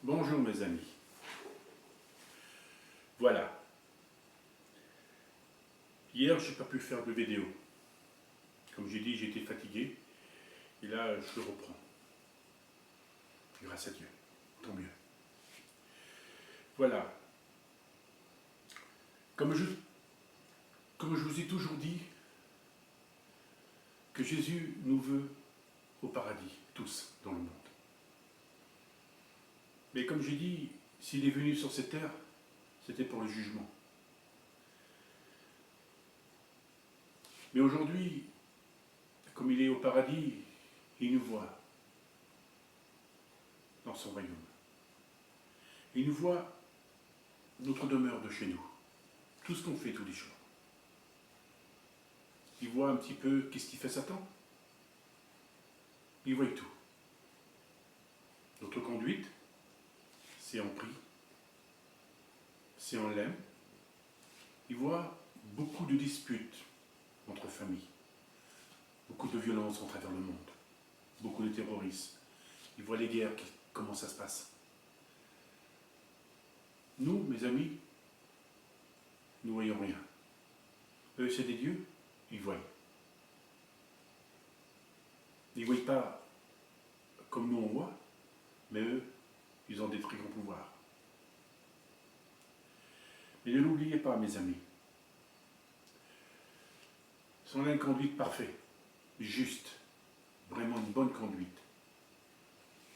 Bonjour mes amis. Voilà. Hier, je n'ai pas pu faire de vidéo. Comme j'ai dit, j'étais fatigué. Et là, je le reprends. Grâce à Dieu. Tant mieux. Voilà. Comme je vous ai toujours dit, que Jésus nous veut au paradis, tous, dans le monde. Mais comme j'ai dit, s'il est venu sur cette terre, c'était pour le jugement. Mais aujourd'hui, comme il est au paradis, il nous voit dans son royaume. Il nous voit notre demeure de chez nous, tout ce qu'on fait tous les jours. Il voit un petit peu qu'est-ce qu'il fait Satan. Il voit tout. Notre conduite, c'est on prie, c'est on l'aime. Il voit beaucoup de disputes entre familles, beaucoup de violences à travers le monde, beaucoup de terrorisme. Il voit les guerres, comment ça se passe. Nous, mes amis, nous ne voyons rien. Eux, c'est des dieux, ils voient. Ils ne voient pas comme nous on voit, mais eux, ils ont des très grands pouvoirs. Mais ne l'oubliez pas, mes amis. Son une conduite parfaite, juste, vraiment une bonne conduite.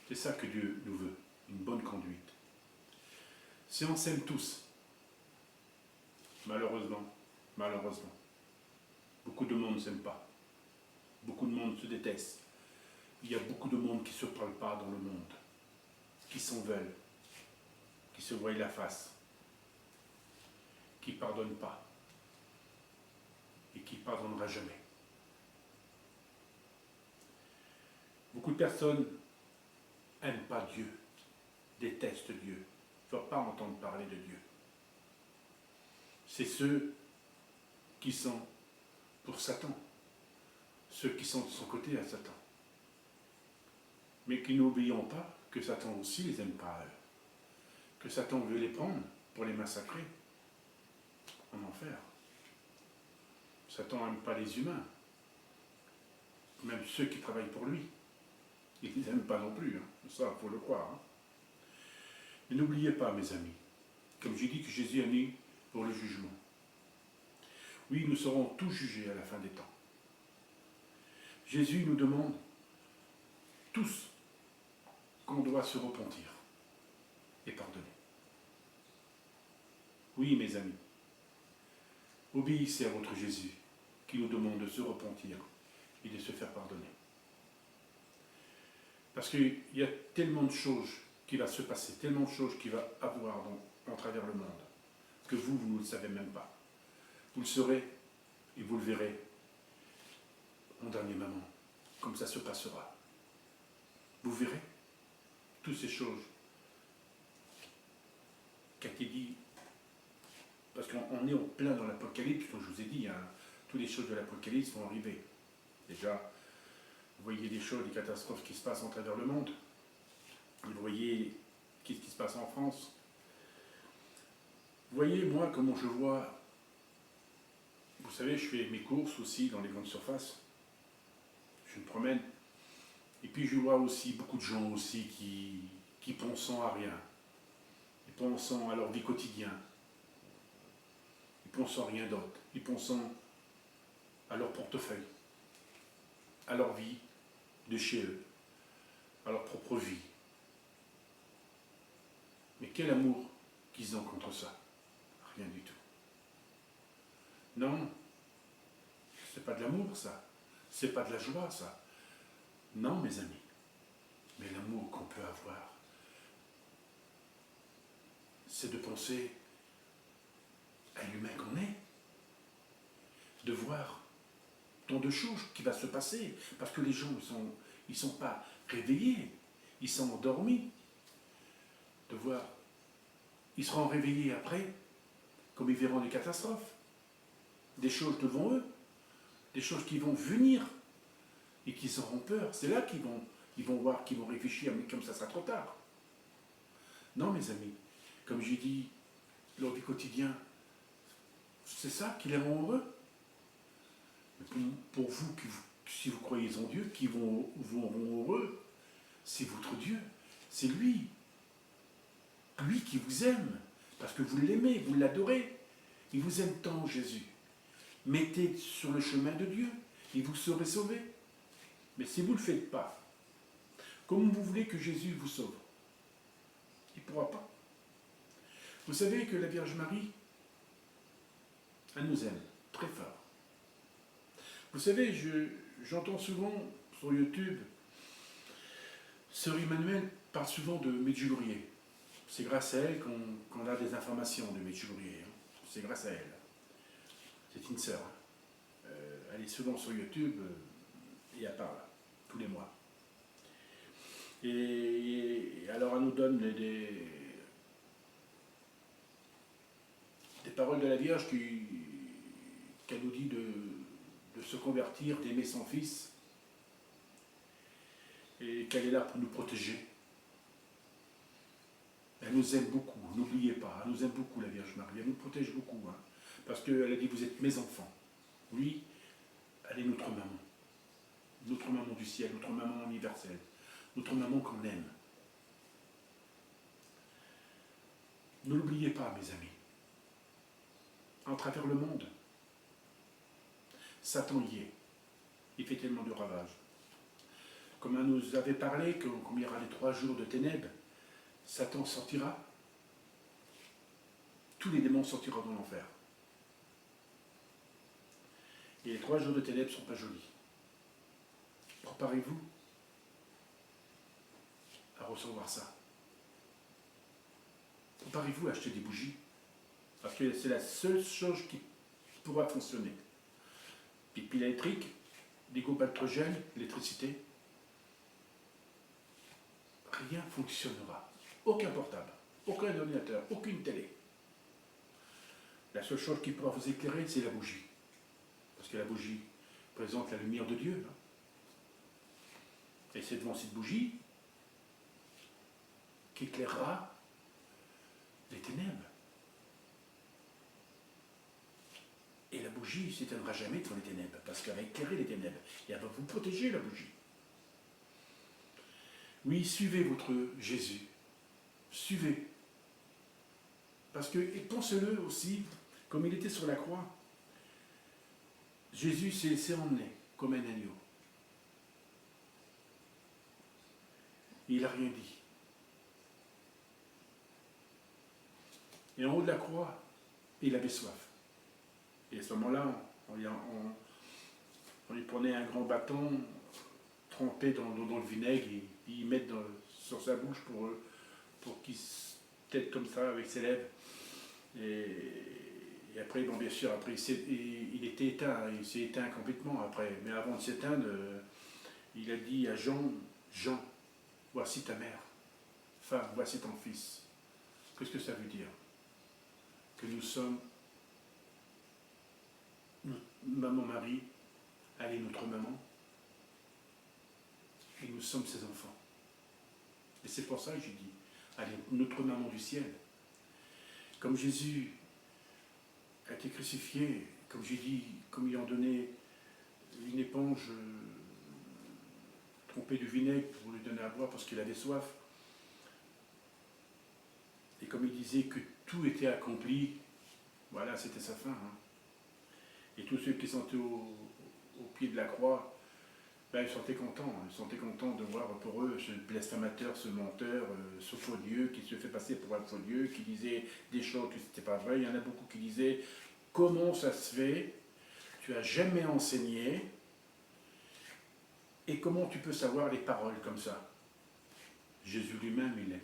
C'est ça que Dieu nous veut, une bonne conduite. Si on s'aime tous, malheureusement, beaucoup de monde ne s'aime pas. Beaucoup de monde se déteste. Il y a beaucoup de monde qui ne se parle pas dans le monde, qui s'en veulent, qui se voient la face, qui ne pardonnent pas et qui ne pardonnera jamais. Beaucoup de personnes n'aiment pas Dieu, détestent Dieu, ne veulent pas entendre parler de Dieu. C'est ceux qui sont pour Satan, ceux qui sont de son côté à Satan. Mais qui n'oublions pas que Satan aussi les aime pas eux, que Satan veut les prendre pour les massacrer en enfer. Satan n'aime pas les humains, même ceux qui travaillent pour lui. Il ne les aime pas non plus, hein. Ça, il faut le croire. Hein. Mais n'oubliez pas, mes amis, comme j'ai dit que Jésus est né pour le jugement. Oui, nous serons tous jugés à la fin des temps. Jésus nous demande tous qu'on doit se repentir et pardonner. Oui, mes amis, obéissez à votre Jésus qui nous demande de se repentir et de se faire pardonner. Parce qu'il y a tellement de choses qui vont se passer, tellement de choses qui vont avoir en travers le monde, que vous ne le savez même pas. Vous le saurez et vous le verrez en dernier moment, comme ça se passera. Vous verrez toutes ces choses qui a été dit, parce qu'on est en plein dans l'Apocalypse, comme je vous ai dit, hein, toutes les choses de l'Apocalypse vont arriver. Déjà, vous voyez des choses, des catastrophes qui se passent en travers le monde. Vous voyez ce qui se passe en France. Vous voyez, moi, comment je vois. Vous savez, je fais mes courses aussi dans les grandes surfaces. Je me promène. Et puis je vois aussi beaucoup de gens aussi qui pensent à rien. Ils pensent à leur vie quotidienne. Ils pensent à rien d'autre. Ils pensent à leur portefeuille, à leur vie de chez eux, à leur propre vie. Mais quel amour qu'ils ont contre ça? Rien du tout. Non, c'est pas de l'amour ça. C'est pas de la joie ça. Non, mes amis. Mais l'amour qu'on peut avoir, c'est de penser à l'humain qu'on est, de voir tant de choses qui vont se passer, parce que les gens ils sont pas réveillés, ils sont endormis. De voir, ils seront réveillés après, comme ils verront des catastrophes, des choses devant eux, des choses qui vont venir et qu'ils auront peur. C'est là qu'ils vont voir, qu'ils vont réfléchir, mais comme ça sera trop tard. Non, mes amis, comme j'ai dit, lors du quotidien, c'est ça qui les rend heureux. Mais pour vous, si vous croyez en Dieu, qui vous rend heureux, c'est votre Dieu, c'est lui. Lui qui vous aime, parce que vous l'aimez, vous l'adorez. Il vous aime tant, Jésus. Mettez sur le chemin de Dieu, et vous serez sauvés. Mais si vous ne le faites pas, comment vous voulez que Jésus vous sauve? Il ne pourra pas. Vous savez que la Vierge Marie, elle nous aime très fort. Vous savez, j'entends souvent sur YouTube, Sœur Emmanuel parle souvent de Medjugorje. C'est grâce à elle qu'on a des informations de Medjugorje. C'est grâce à elle. C'est une sœur. Elle est souvent sur YouTube et elle parle tous les mois. Et alors elle nous donne des paroles de la Vierge qu'elle nous dit de se convertir, d'aimer son Fils, et qu'elle est là pour nous protéger. Elle nous aime beaucoup, n'oubliez pas, elle nous aime beaucoup, la Vierge Marie, elle nous protège beaucoup, hein, parce qu'elle a dit, vous êtes mes enfants. Oui, elle est notre maman du ciel, notre maman universelle, notre maman qu'on aime. Ne l'oubliez pas, mes amis. À travers le monde, Satan y est. Il fait tellement de ravages. Comme elle nous avait parlé, comme il y aura les 3 jours de ténèbres, Satan sortira. Tous les démons sortiront dans l'enfer. Et les 3 jours de ténèbres ne sont pas jolis. Préparez-vous à recevoir ça. Préparez-vous à acheter des bougies. Parce que c'est la seule chose qui pourra fonctionner. Des piles électriques, des groupes électrogènes, l'électricité. Rien ne fonctionnera. Aucun portable, aucun ordinateur, aucune télé. La seule chose qui pourra vous éclairer, c'est la bougie. Parce que la bougie présente la lumière de Dieu. Et c'est devant cette bougie qu'éclairera les ténèbres. Et la bougie ne s'éteindra jamais devant les ténèbres, parce qu'elle va éclairer les ténèbres. Et elle va vous protéger, la bougie. Oui, suivez votre Jésus. Suivez. Parce que, et pensez-le aussi, comme il était sur la croix, Jésus s'est laissé emmener comme un agneau. Il n'a rien dit. Et en haut de la croix, il avait soif. Et à ce moment-là, on lui prenait un grand bâton trempé dans le vinaigre et il met sur sa bouche pour qu'il se tête comme ça avec ses lèvres. Et après, bon, bien sûr, après il était éteint, il s'est éteint complètement après. Mais avant de s'éteindre, il a dit à Jean, Jean, voici ta mère, femme, voici ton fils. Qu'est-ce que ça veut dire? Que nous sommes, maman Marie, elle est notre maman, et nous sommes ses enfants. Et c'est pour ça que j'ai dit, elle est notre maman du ciel. Comme Jésus a été crucifié, comme j'ai dit, comme ils ont donné une éponge trempée de vinaigre pour lui donner à boire parce qu'il avait soif, et comme il disait que tout était accompli, voilà, c'était sa fin. Hein. Et tous ceux qui sont au pied de la croix, ben, ils sentaient contents de voir pour eux ce blasphémateur, ce menteur, ce faux Dieu qui se fait passer pour un faux Dieu, qui disait des choses qui n'étaient pas vraies. Il y en a beaucoup qui disaient, comment ça se fait, tu n'as jamais enseigné, et comment tu peux savoir les paroles comme ça? Jésus lui-même, il l'a dit.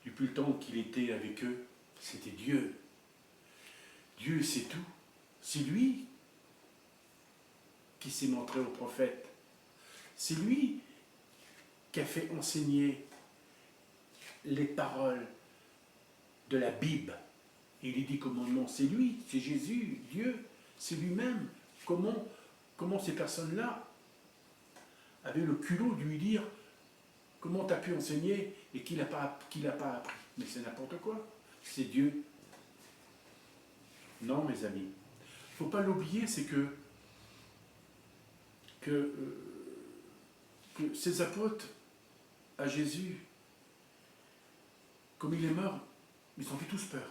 Depuis le temps qu'il était avec eux, c'était Dieu. Dieu, c'est tout. C'est lui qui s'est montré au prophète. C'est lui qui a fait enseigner les paroles de la Bible. Il est dit commandement, c'est lui, c'est Jésus, Dieu, c'est lui-même. Comment, comment ces personnes-là avaient le culot de lui dire Comment tu as pu enseigner et qu'il n'a pas appris? Mais c'est n'importe quoi. C'est Dieu. Non, mes amis. Il ne faut pas l'oublier, c'est que ces apôtres à Jésus, comme il est mort, ils ont fait tous peur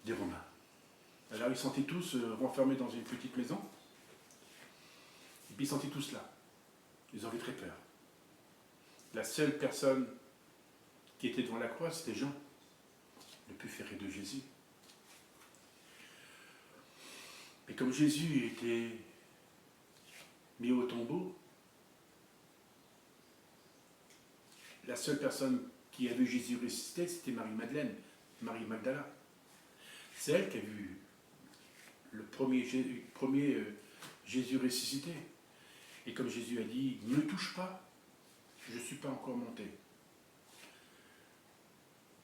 des Romains. Alors ils sentaient tous renfermés dans une petite maison, et puis ils sentaient tous là. Ils avaient très peur. La seule personne qui était devant la croix, c'était Jean, le plus ferré de Jésus. Et comme Jésus était mis au tombeau, la seule personne qui a vu Jésus ressusciter, c'était Marie-Madeleine, Marie Magdala. C'est elle qui a vu le premier Jésus ressuscité. Et comme Jésus a dit, ne me touche pas, je ne suis pas encore monté.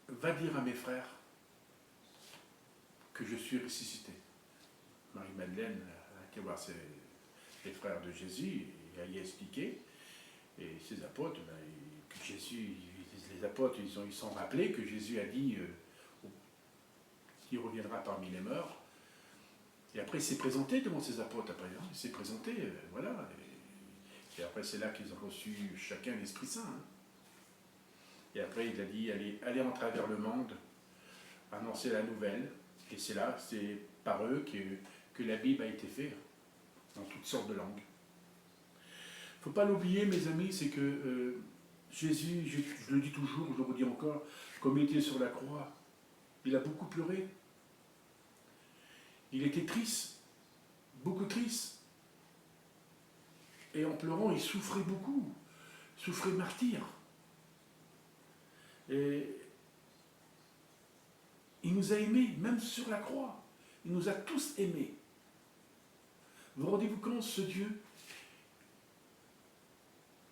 Va dire à mes frères que je suis ressuscité. Marie-Madeleine a été voir les frères de Jésus, et elle y a expliqué. Et ses apôtres, que Jésus, les apôtres, ils sont rappelés que Jésus a dit qu'il reviendra parmi les morts. Et après, il s'est présenté devant ses apôtres. Après, hein, il s'est présenté, voilà. Et après, c'est là qu'ils ont reçu chacun l'Esprit Saint. Hein. Et après, il a dit, allez en travers le monde, annoncer la nouvelle. Et c'est là, c'est par eux que la Bible a été faite, dans toutes sortes de langues. Il ne faut pas l'oublier, mes amis, c'est que Jésus, je le dis toujours, je le redis encore, comme il était sur la croix, il a beaucoup pleuré. Il était triste, beaucoup triste. Et en pleurant, il souffrait beaucoup, souffrait martyr. Et il nous a aimés, même sur la croix. Il nous a tous aimés. Vous rendez-vous compte, ce Dieu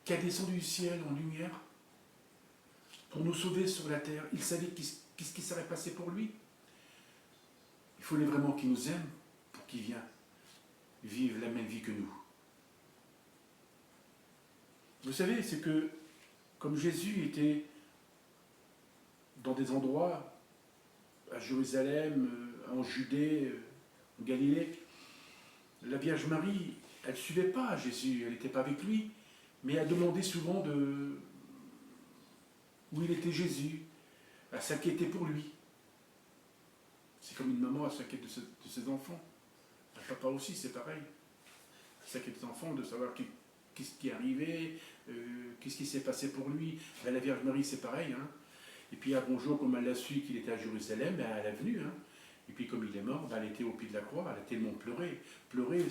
qui a descendu du ciel en lumière pour nous sauver sur la terre, il savait qu'est-ce qui serait passé pour lui. Il fallait vraiment qu'il nous aime pour qu'il vienne vivre la même vie que nous. Vous savez, c'est que comme Jésus était dans des endroits, à Jérusalem, en Judée, en Galilée, la Vierge Marie, elle ne suivait pas Jésus, elle n'était pas avec lui, mais elle demandait souvent où il était Jésus, elle s'inquiétait pour lui. C'est comme une maman, elle s'inquiète de ses enfants. Un papa aussi, c'est pareil. Elle s'inquiète des enfants, de savoir qu'est-ce qui est arrivé, qu'est-ce qui s'est passé pour lui. Ben, la Vierge Marie, c'est pareil. Hein. Et puis, un bonjour, comme elle l'a su qu'il était à Jérusalem, ben, elle est venue. Hein. Et puis, comme il est mort, ben, elle était au pied de la croix, elle a tellement pleuré. Pleurer,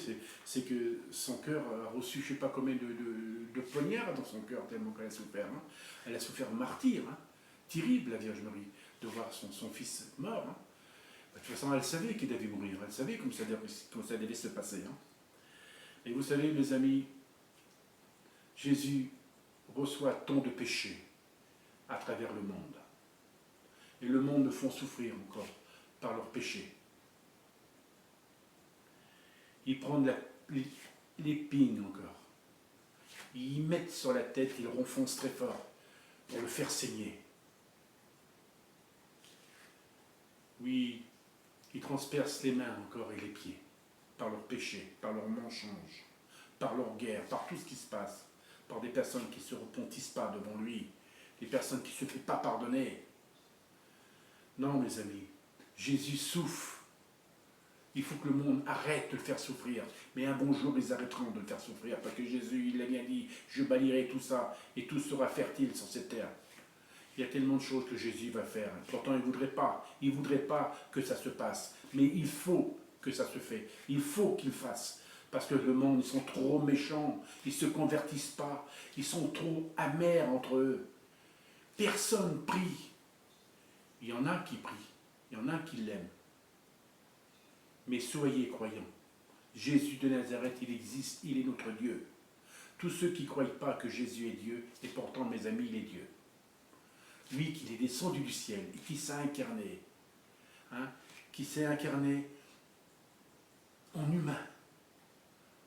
c'est que son cœur a reçu, je ne sais pas combien de poignards dans son cœur, tellement qu'elle a souffert. Hein. Elle a souffert martyr. Hein. Terrible, la Vierge Marie, de voir son fils mort. Hein. De toute façon, elle savait qu'il devait mourir. Elle savait comment ça devait se passer. Hein. Et vous savez, mes amis, Jésus reçoit tant de péchés à travers le monde. Et le monde le font souffrir encore par leurs péchés. Ils prennent l'épine encore. Ils y mettent sur la tête, ils renfoncent très fort pour le faire saigner. Oui, ils transpercent les mains encore et les pieds par leurs péchés, par leurs mensonges, par leur guerre, par tout ce qui se passe, par des personnes qui ne se repentissent pas devant lui, des personnes qui ne se font pas pardonner. Non, mes amis, Jésus souffre. Il faut que le monde arrête de le faire souffrir. Mais un bon jour, ils arrêteront de le faire souffrir, parce que Jésus, il a bien dit, je balayerai tout ça, et tout sera fertile sur cette terre. Il y a tellement de choses que Jésus va faire. Pourtant, il ne voudrait pas que ça se passe. Mais il faut que ça se fait. Il faut qu'il fasse. Parce que le monde, ils sont trop méchants. Ils ne se convertissent pas. Ils sont trop amers entre eux. Personne prie. Il y en a qui prient. Il y en a qui l'aiment. Mais soyez croyants. Jésus de Nazareth, il existe. Il est notre Dieu. Tous ceux qui ne croient pas que Jésus est Dieu, et pourtant, mes amis, il est Dieu. Lui qui est descendu du ciel et qui s'est incarné, hein, qui s'est incarné en humain,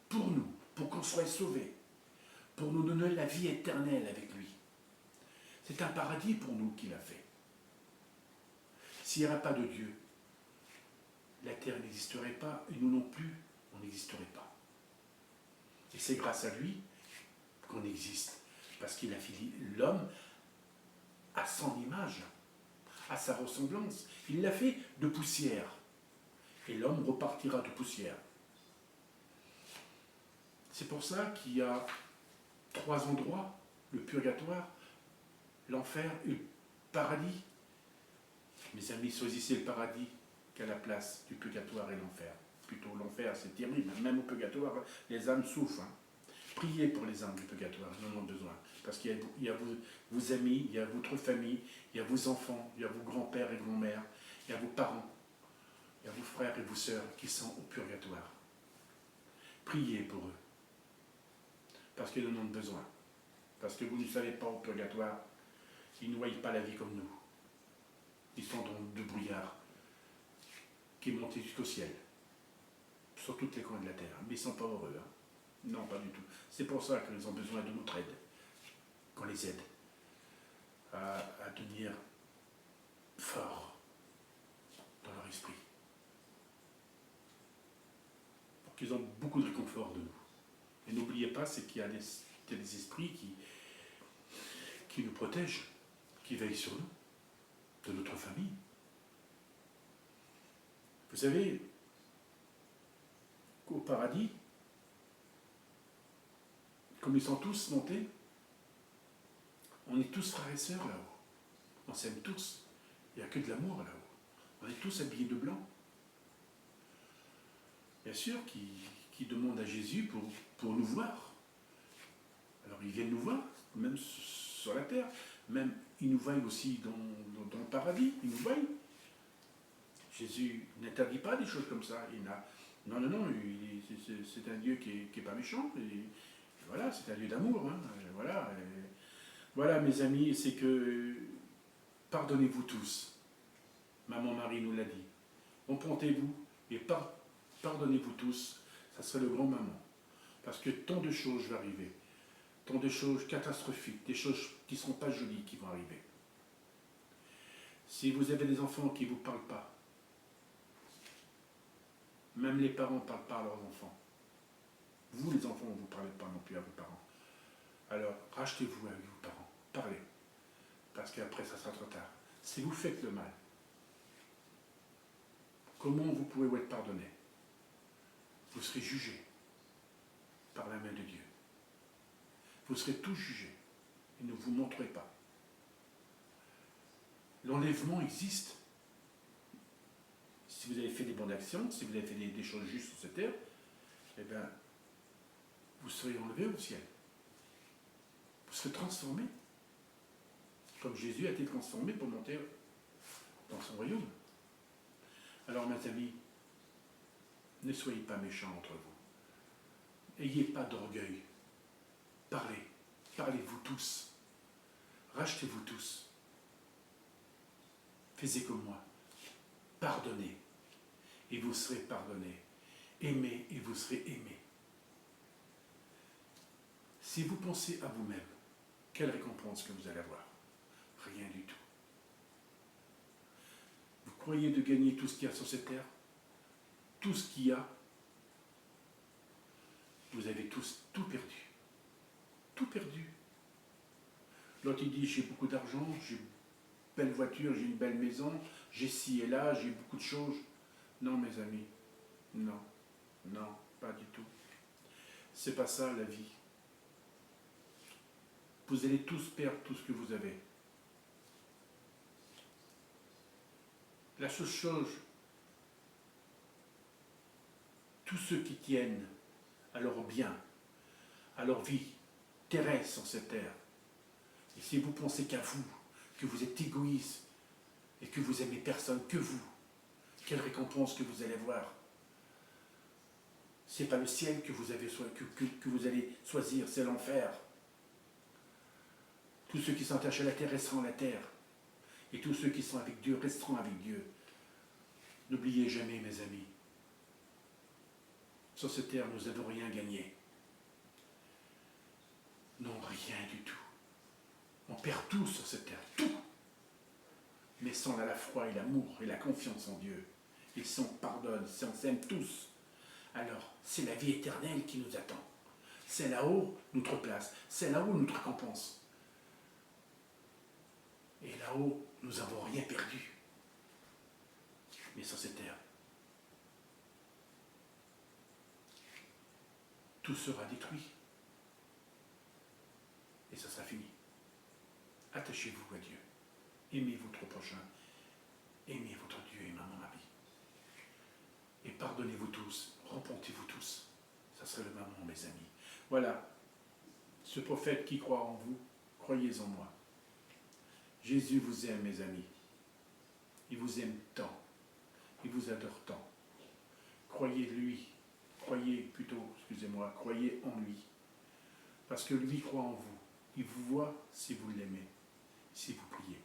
pour nous, pour qu'on soit sauvés, pour nous donner la vie éternelle avec lui. C'est un paradis pour nous qu'il a fait. S'il n'y avait pas de Dieu, la terre n'existerait pas, et nous non plus, on n'existerait pas. Et c'est grâce à lui qu'on existe, parce qu'il a fait l'homme à son image, à sa ressemblance. Il l'a fait de poussière, et l'homme repartira de poussière. C'est pour ça qu'il y a 3 endroits, le purgatoire, l'enfer et le paradis. Mes amis, choisissez le paradis qu'à la place du purgatoire et l'enfer. Plutôt l'enfer, c'est terrible. Même au purgatoire, les âmes souffrent. Priez pour les âmes du purgatoire, ils en ont besoin. Parce qu'il y a vos amis, il y a votre famille, il y a vos enfants, il y a vos grands-pères et grands-mères, il y a vos parents, il y a vos frères et vos sœurs qui sont au purgatoire. Priez pour eux. Parce qu'ils en ont besoin. Parce que vous ne savez pas au purgatoire, ils ne voient pas la vie comme nous. Ils sont dans de brouillard qui montent jusqu'au ciel, sur toutes les coins de la terre. Mais ils ne sont pas heureux. Hein. Non, pas du tout. C'est pour ça qu'ils ont besoin de notre aide, qu'on les aide à devenir forts dans leur esprit. Pour qu'ils ont beaucoup de réconfort de nous. Et n'oubliez pas, c'est qu'il y a des esprits qui nous protègent, qui veillent sur nous, de notre famille. Vous savez, qu'au paradis, comme ils sont tous montés, on est tous frères et sœurs là-haut. On s'aime tous. Il n'y a que de l'amour là-haut. On est tous habillés de blanc. Bien sûr qu'ils demandent à Jésus pour nous voir. Alors ils viennent nous voir, même sur la terre. Même ils nous voient aussi dans le paradis. Ils nous voient. Jésus n'interdit pas des choses comme ça. Non, c'est un Dieu qui n'est pas méchant. Et voilà, c'est un Dieu d'amour. Hein. Voilà, mes amis, c'est que pardonnez-vous tous. Maman Marie nous l'a dit. Empruntez-vous et pardonnez-vous tous. Ça serait le grand maman. Parce que tant de choses vont arriver. Tant de choses catastrophiques, des choses qui ne seront pas jolies qui vont arriver. Si vous avez des enfants qui ne vous parlent pas, même les parents ne parlent pas à leurs enfants. Vous, les enfants, vous ne parlez pas non plus à vos parents. Alors, rachetez-vous avec vos parents. Parlez. Parce qu'après, ça sera trop tard. Si vous faites le mal, comment vous pouvez vous être pardonné? Vous serez jugé par la main de Dieu. Vous serez tous jugés. Et ne vous montrez pas. L'enlèvement existe. Si vous avez fait des bonnes actions, si vous avez fait des choses justes sur cette terre, eh bien, vous serez enlevé au ciel. Vous serez transformé. Comme Jésus a été transformé pour monter dans son royaume. Alors, mes amis, ne soyez pas méchants entre vous. N'ayez pas d'orgueil. Parlez. Parlez-vous tous. Rachetez-vous tous. Faites comme moi. Pardonnez. Et vous serez pardonnés. Aimez et vous serez aimés. Si vous pensez à vous-même, quelle récompense que vous allez avoir? Rien du tout. Vous croyez de gagner tout ce qu'il y a sur cette terre? Tout ce qu'il y a, vous avez tous tout perdu. Tout perdu. L'autre il dit, j'ai beaucoup d'argent, j'ai une belle voiture, j'ai une belle maison, j'ai ci et là, j'ai beaucoup de choses. Non, mes amis, non, pas du tout. C'est pas ça la vie. Vous allez tous perdre tout ce que vous avez. La seule chose, tous ceux qui tiennent à leur bien, à leur vie terrestre sur cette terre, et si vous pensez qu'à vous, que vous êtes égoïste et que vous aimez personne que vous, quelle récompense que vous allez voir. Ce n'est pas le ciel que vous allez choisir, c'est l'enfer. Tous ceux qui sont attachés à la terre resteront à la terre. Et tous ceux qui sont avec Dieu resteront avec Dieu. N'oubliez jamais, mes amis, sur cette terre, nous n'avons rien gagné. rien du tout. On perd tout sur cette terre, tout. Mais si on a la foi et l'amour et la confiance en Dieu, et si on pardonne, si on s'aime tous, alors c'est la vie éternelle qui nous attend. C'est là-haut notre place, c'est là-haut notre récompense. Et là-haut, nous n'avons rien perdu. Mais sur cette terre, tout sera détruit. Et ça sera fini. Attachez-vous à Dieu. Aimez votre prochain. Aimez votre Dieu et maman ma vie. Et pardonnez-vous tous. Repentez-vous tous. Ça serait le moment, mes amis. Voilà. Ce prophète qui croit en vous, croyez en moi. Jésus vous aime, mes amis. Il vous aime tant. Il vous adore tant. Croyez lui. Croyez croyez en lui. Parce que lui croit en vous. Il vous voit si vous l'aimez, si vous priez.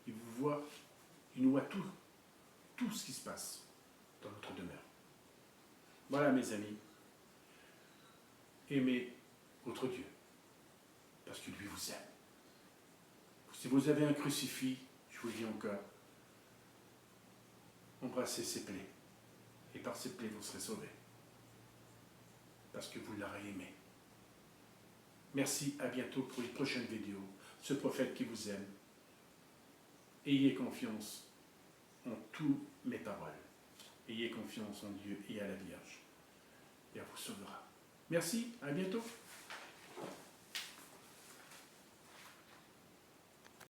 Il vous voit, il nous voit tout ce qui se passe dans notre demeure. Voilà, mes amis. Aimez votre Dieu. Parce que lui vous aime. Si vous avez un crucifix, je vous le dis encore, embrassez ses plaies. Et par ses plaies, vous serez sauvés. Parce que vous l'aurez aimé. Merci, à bientôt pour une prochaine vidéo. Ce prophète qui vous aime. Ayez confiance en toutes mes paroles. Ayez confiance en Dieu et à la Vierge. Et elle vous sauvera. Merci, à bientôt.